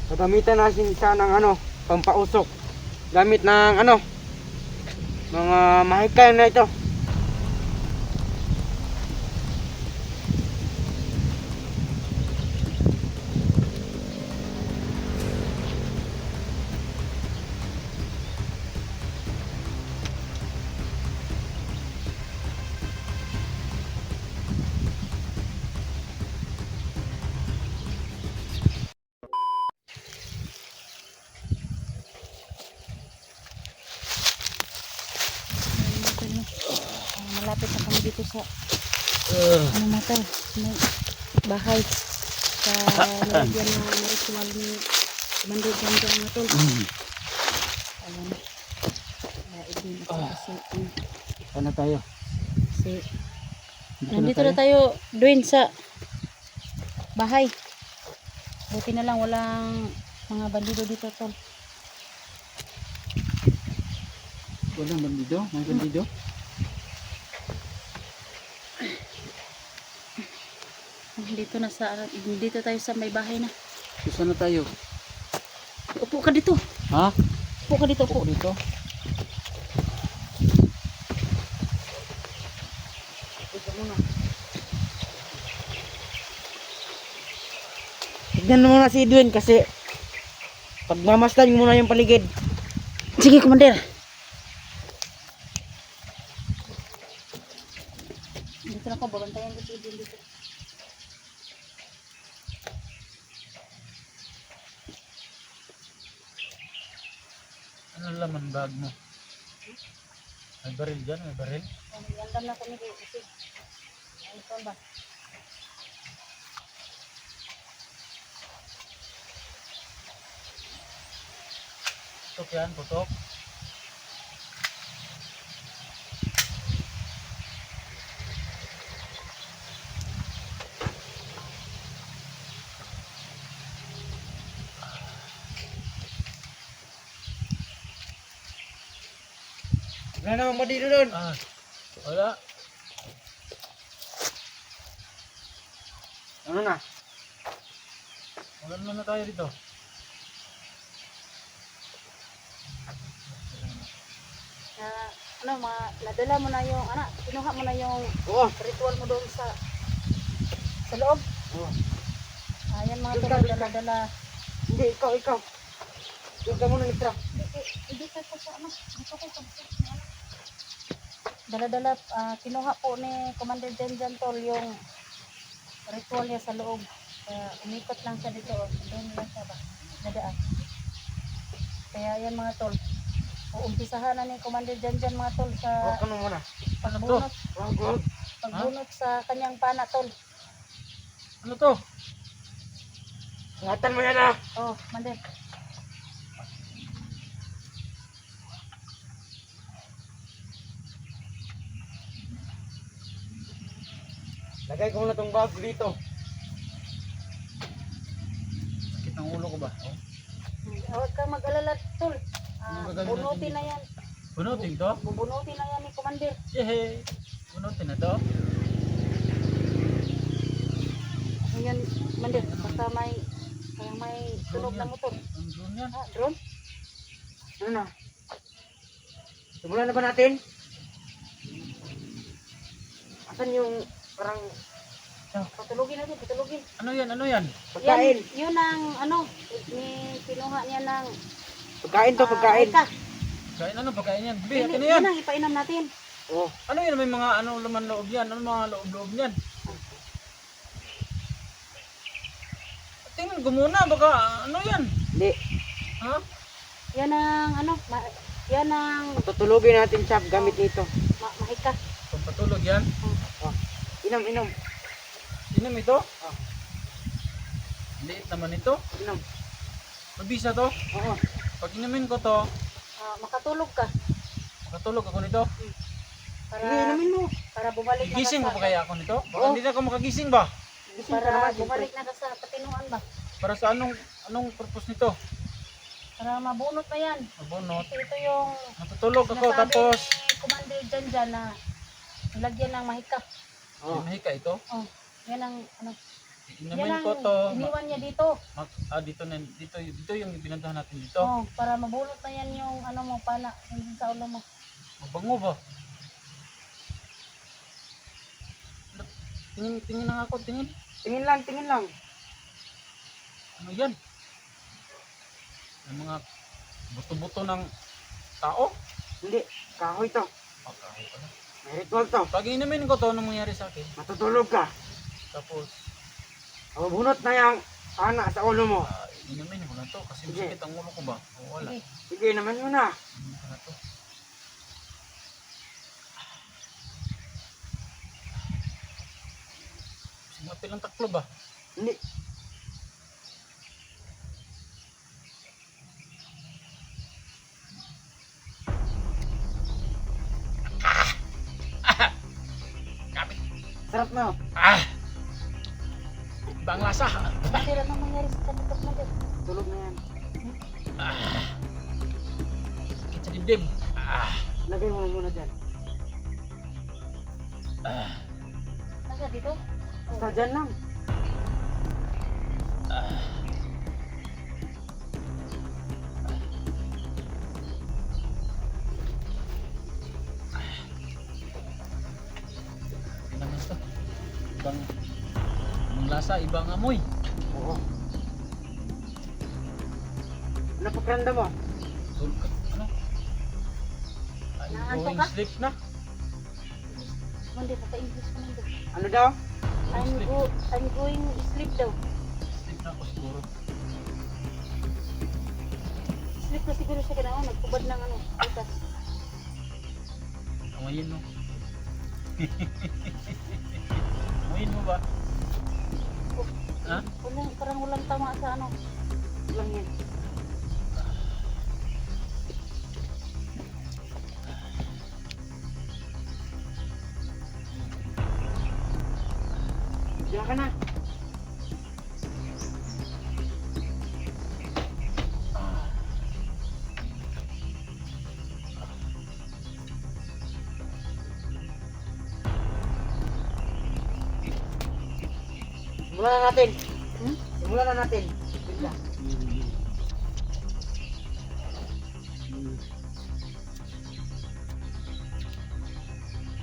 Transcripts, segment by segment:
Gagamitan natin siya ng pampausok. Gamit ng mga mahikay na ito. Malapit na kami dito sa natal, may bahay sa nilagyan ng ritual ni Commander Janjan na tol. Ayan. Ibig kasi Sana tayo. kasi nandito na tayo doon sa bahay. Buti na lang walang mga bandido dito tol. Walang bandido? May bandido? Dito tayo sa may bahay na. Sana tayo. Upo ka dito. Ha? Upo ka dito, upo. Dito? Tignan mo na si Edwin kasi pagmamasdan muna yung paligid. Sige, Commander. Dito na ako, babantayan ko si Edwin dito. Ano laman bag mo? May baril dyan, may baril? Nandam na kami kayo kasi. Ito ba? Putok yan, putok. Wala namang bandido doon. Wala. Ano na? Wala na tayo dito. Nadala mo na yung, kinuha mo na yung Oo. ritual mo doon sa loob. Oo. Ayan mga Doon tol, ka. dala-dala. Hindi, ikaw. Doon ka muna, Mitra. Hindi ka sa dito ko sa dala-dala, kinuha po ni Commander Janjan tol yung ritual niya sa loob. Umikot lang siya dito, doon lang siya ba, nadaan. Kaya yan mga tol, uumpisahan na ni Commander Janjan mga tol sa Ano muna? pagbunot, Wag. pagbunot sa kanyang pana tol. Ano to? Ingatan mo yan Oh, Commander. Lagay ko muna tong bag dito. Sakit ng ulo ko ba? Huwag kang mag-alala tol. Ano gagawin Bunutin natin na yan. Bunutin to? Bubunutin na yan ni Commander. Yehe! Bunutin na to? Ayan, Commander, basta may tunog na motor. Ang drone yan. Drone? Ano na? Simulan na ba natin? Asan yung parang Patulugin natin, patulugin. ano yan? Pagkain. Yun ang kinuha niya ng Pagkain to, pagkain. Eka. Pagkain yan. Bibi, Yun akin na yan. ang ipainom natin. Oh. Ano yan? May mga laman loob yan. Ano mga loob niyan? Tingnan ko muna, baka ano yan? Hindi. Ha? Yan ang yan ang Tutulugin natin siya gamit nito. mahika. Pagpatulog yan? Oh. Inom. Inom ito? Oh. Liit naman ito. Inom. Mabisa to? Oo. Pag inumin ko to, Makatulog ka. makatulog ako nito. Para bumalik na Gising ka ko pa kaya ako nito? Baka hindi na ako makagising ba? para bumalik na ka sa katinuan ba? Para sa anong purpose nito? Para mabunot na yan. Mabunot. Ito yung Matutulog ako sinasabi tapos ni Commander Janjan na lagyan ng mahika. mahika ito. Oh, yan ang Yan Inumin ang ko to. iniwan niya dito. Dito yung ibinantahan natin dito. Oh, para mabulot na yan yung ano mo, pana, yung sa ulo mo. Mabango ba? Tingin na nga ako, tingin. Tingin lang, tingin lang. Ano yan? Yung mga buto-buto ng tao? Hindi, kahoy to. Pagkahoy pala. May ritual to. Pag inumin ko to, anong mangyari sa akin? Matutulog ka. Tapos, Mabunot na yung pana sa ulo mo. inumin ko na to kasi Sige. masakit ang ulo ko ba? O wala. Sige. Sige naman mo na. Inumin ko na to. Simapil ang taklo ba? Hindi. Sarap na. Ah! Ibang lasa. Tira na mangyari sa kabutok mo dyan. Tulog na yan. Sakit sa dibdib. Lagay mo na muna dyan. Nasa dito? Basta dyan lang. Ano naman to? Ibang lasa, ibang amoy. Oo. Ano pakiramdam mo? Tulog ka. Ano? I'm Naantok going ka? sleep na. Hindi, papa-English ko nandun. Ano daw? I'm going sleep daw. Sleep na ako siguro. Sleep na siguro siya kailangan. Nagkubad ng ano, butas. Amoyin mo. Amoyin mo ba? Ha? Parang walang tama sa ano. Lang yan. Diyan ka na. Simulan na natin. Simulan na natin. Bigla.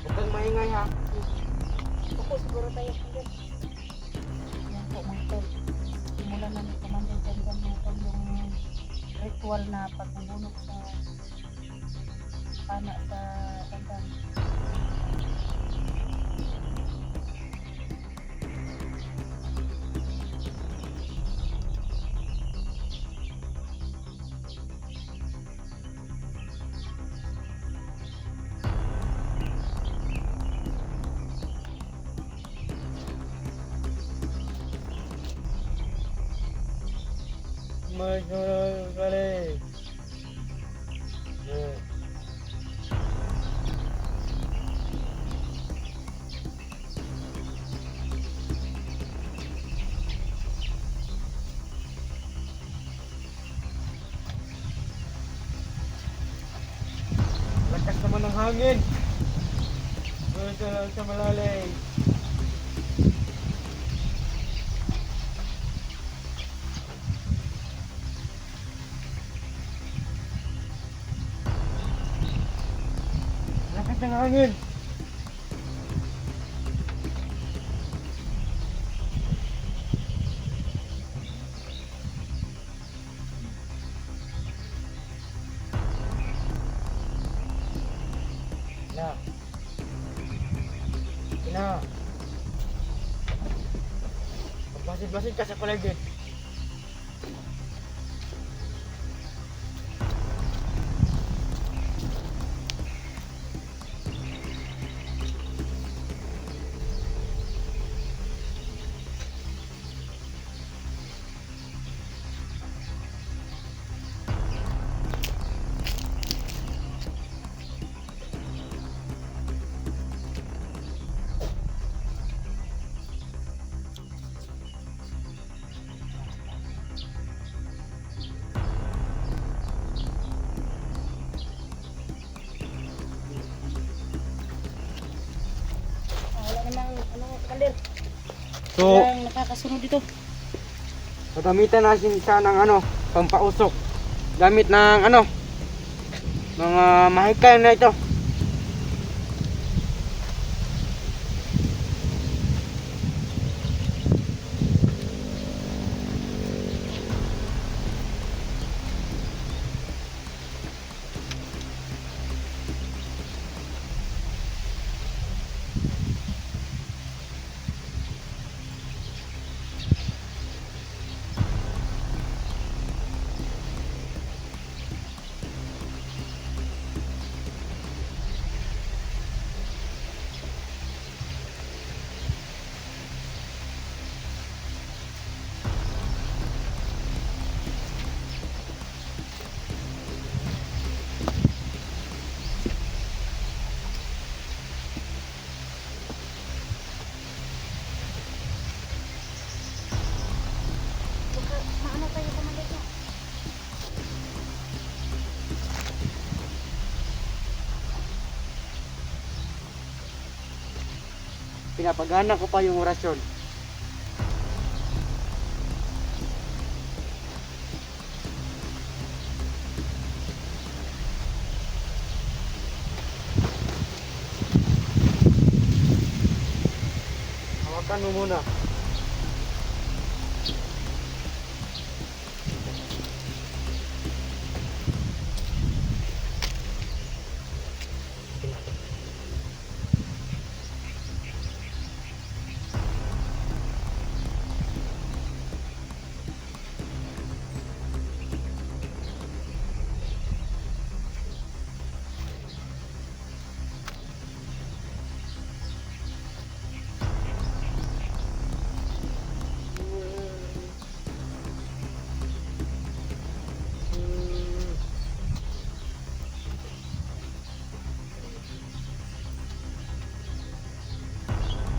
Huwag kang maingay ha. Ako, siguro tayo dyan. Yan po mga tol. Simulan na ni Commander Janjan mga tol yung ritual na pagbubunot sa pana sa tandang. Magulong kali. Lakas naman ng hangin. Buto lang sa malalim. Lakas ng hangin. Na. Na. Magbasid-basid ka sa paligid. Wala namang ano, Commander. So, Walang kasunod dito. Gagamitan natin siya ng ano, pampausok. Gamit ng ano, mga mahikay na ito. Baka maano tayo Commander no? Pinapagana ko pa yung orasyon. Hawakan mo muna.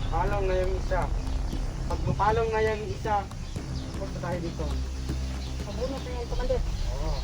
Palong na yung isa. Pag mapalong na yung isa, punta tayo dito. Mabunot na yan Commander. Oo.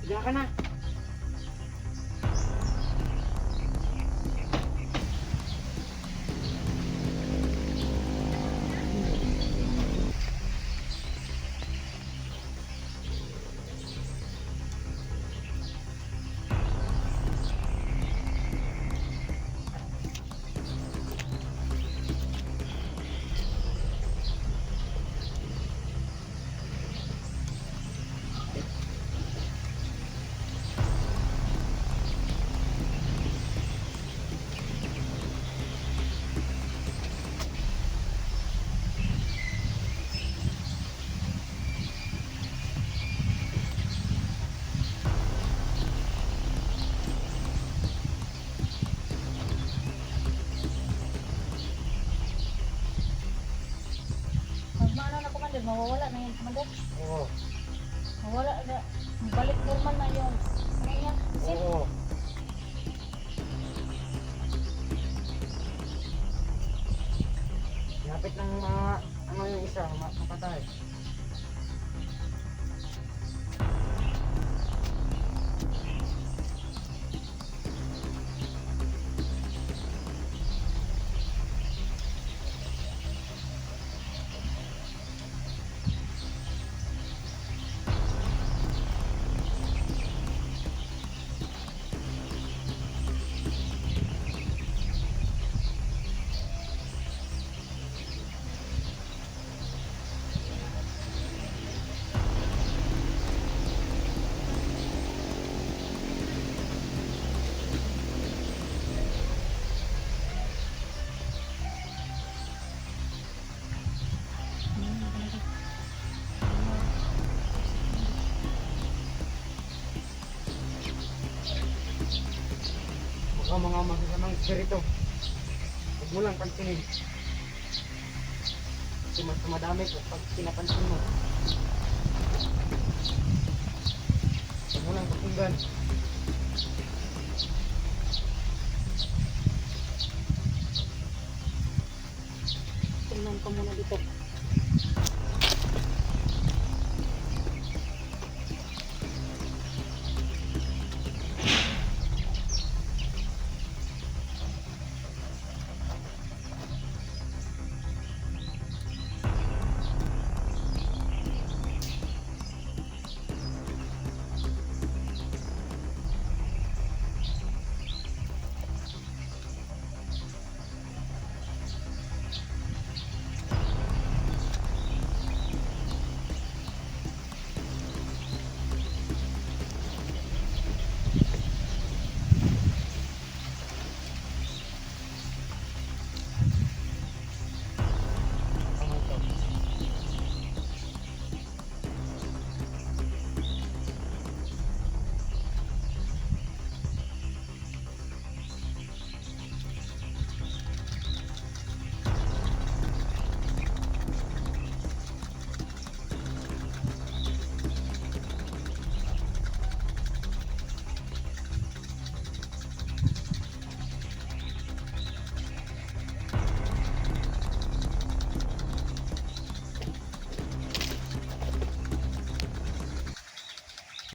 Diyan ka na. Magmaano na Commander, mawawala na yan Commander. Oo. Mawala na. Balik normal na yung ano yan. Isip. Oo. Lapit ng mga ano yung isa, mapatay. ganito. Huwag mo lang pansinin. Kasi mas madami pag pinapansin mo.